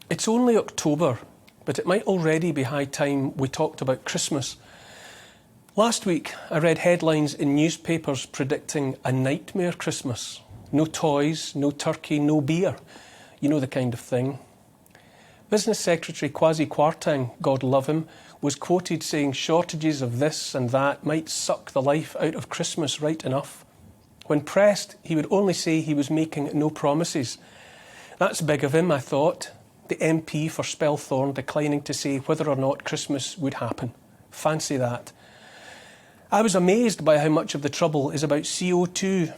It's only October, but it might already be high time we talked about Christmas. Last week, I read headlines in newspapers predicting a nightmare Christmas. No toys, no turkey, no beer. You know the kind of thing. Business Secretary Kwasi Kwarteng, God love him, was quoted saying shortages of this and that might suck the life out of Christmas right enough. When pressed, he would only say he was making no promises. That's big of him, I thought. The MP for Spelthorne declining to say whether or not Christmas would happen. Fancy that. I was amazed by how much of the trouble is about CO2.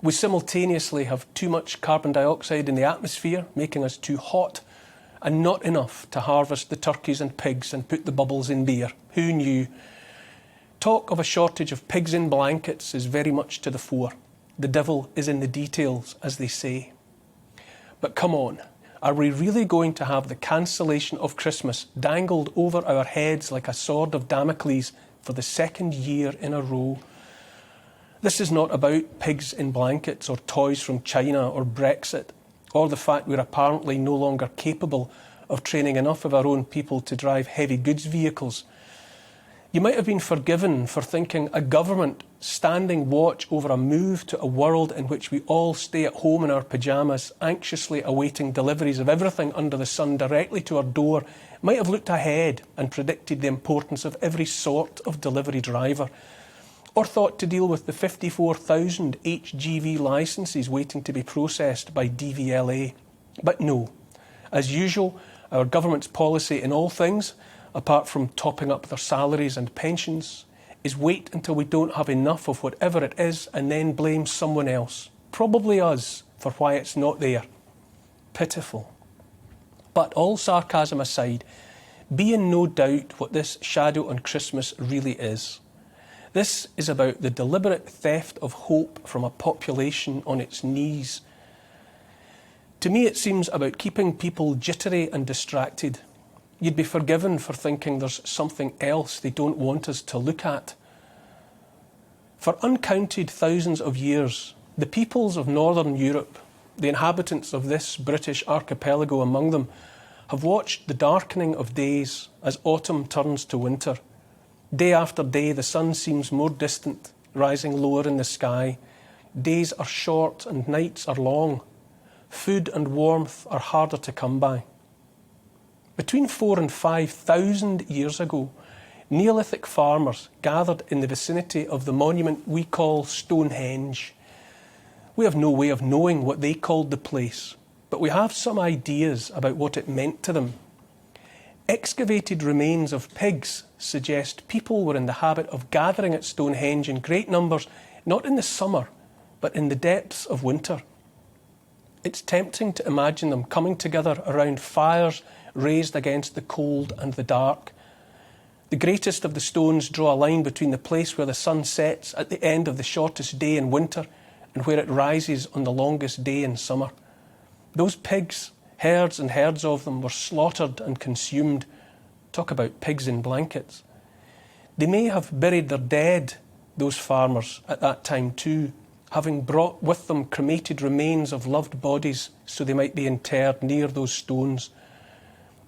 We simultaneously have too much carbon dioxide in the atmosphere, making us too hot, and not enough to harvest the turkeys and pigs and put the bubbles in beer. Who knew? Talk of a shortage of pigs in blankets is very much to the fore. The devil is in the details, as they say. But come on. Are we really going to have the cancellation of Christmas dangled over our heads like a sword of Damocles for the second year in a row? This is not about pigs in blankets or toys from China or Brexit, or the fact we're apparently no longer capable of training enough of our own people to drive heavy goods vehicles. You might have been forgiven for thinking a government standing watch over a move to a world in which we all stay at home in our pyjamas, anxiously awaiting deliveries of everything under the sun directly to our door, might have looked ahead and predicted the importance of every sort of delivery driver, or thought to deal with the 54,000 HGV licences waiting to be processed by DVLA. But no. As usual, our government's policy in all things, apart from topping up their salaries and pensions, is wait until we don't have enough of whatever it is and then blame someone else, probably us, for why it's not there. Pitiful. But all sarcasm aside, be in no doubt what this shadow on Christmas really is. This is about the deliberate theft of hope from a population on its knees. To me, it seems about keeping people jittery and distracted. You'd be forgiven for thinking there's something else they don't want us to look at. For uncounted thousands of years, the peoples of Northern Europe, the inhabitants of this British archipelago among them, have watched the darkening of days as autumn turns to winter. Day after day, the sun seems more distant, rising lower in the sky. Days are short and nights are long. Food and warmth are harder to come by. Between 4,000 and 5,000 years ago, Neolithic farmers gathered in the vicinity of the monument we call Stonehenge. We have no way of knowing what they called the place, but we have some ideas about what it meant to them. Excavated remains of pigs suggest people were in the habit of gathering at Stonehenge in great numbers, not in the summer, but in the depths of winter. It's tempting to imagine them coming together around fires raised against the cold and the dark. The greatest of the stones draw a line between the place where the sun sets at the end of the shortest day in winter and where it rises on the longest day in summer. Those pigs, herds and herds of them, were slaughtered and consumed. Talk about pigs in blankets. They may have buried their dead, those farmers, at that time too, having brought with them cremated remains of loved bodies so they might be interred near those stones.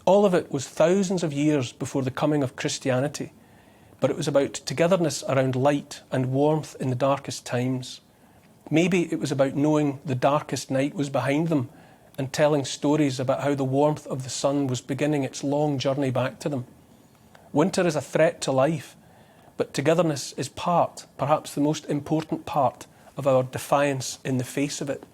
All of it was thousands of years before the coming of Christianity, but it was about togetherness around light and warmth in the darkest times. Maybe it was about knowing the darkest night was behind them and telling stories about how the warmth of the sun was beginning its long journey back to them. Winter is a threat to life, but togetherness is part, perhaps the most important part, of our defiance in the face of it.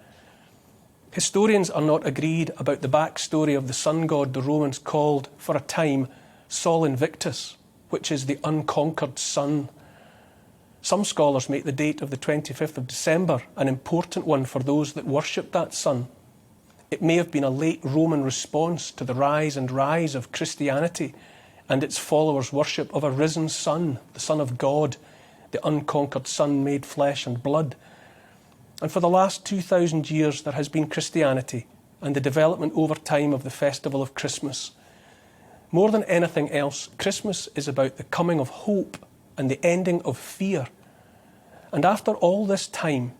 Historians are not agreed about the backstory of the sun god the Romans called, for a time, Sol Invictus, which is the unconquered sun. Some scholars make the date of the 25th of December an important one for those that worshipped that sun. It may have been a late Roman response to the rise of Christianity and its followers' worship of a risen sun, the Son of God, the unconquered Son made flesh and blood. And for the last 2,000 years there has been Christianity and the development over time of the festival of Christmas. More than anything else, Christmas is about the coming of hope and the ending of fear. And after all this time,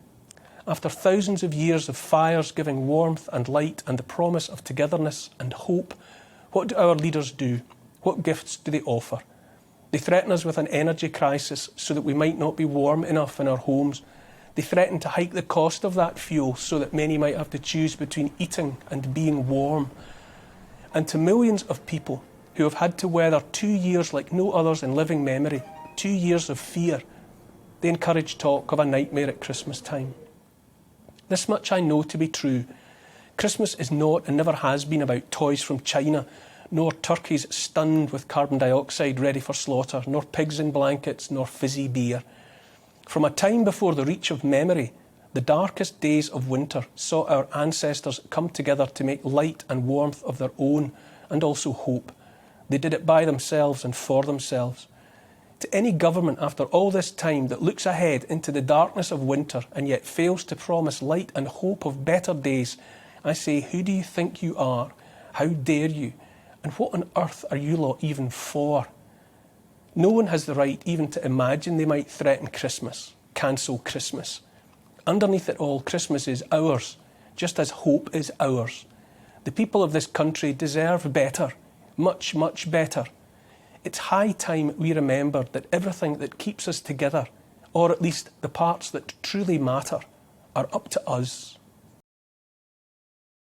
After thousands of years of fires giving warmth and light and the promise of togetherness and hope, what do our leaders do? What gifts do they offer? They threaten us with an energy crisis so that we might not be warm enough in our homes. They threaten to hike the cost of that fuel so that many might have to choose between eating and being warm. And to millions of people who have had to weather 2 years like no others in living memory, 2 years of fear, they encourage talk of a nightmare at Christmas time. This much I know to be true. Christmas is not and never has been about toys from China, nor turkeys stunned with carbon dioxide ready for slaughter, nor pigs in blankets, nor fizzy beer. From a time before the reach of memory, the darkest days of winter saw our ancestors come together to make light and warmth of their own, and also hope. They did it by themselves and for themselves. To any government after all this time that looks ahead into the darkness of winter and yet fails to promise light and hope of better days, I say, who do you think you are? How dare you? And what on earth are you lot even for? No one has the right even to imagine they might threaten Christmas, cancel Christmas. Underneath it all, Christmas is ours, just as hope is ours. The people of this country deserve better, much, much better. It's high time we remembered that everything that keeps us together, or at least the parts that truly matter, are up to us.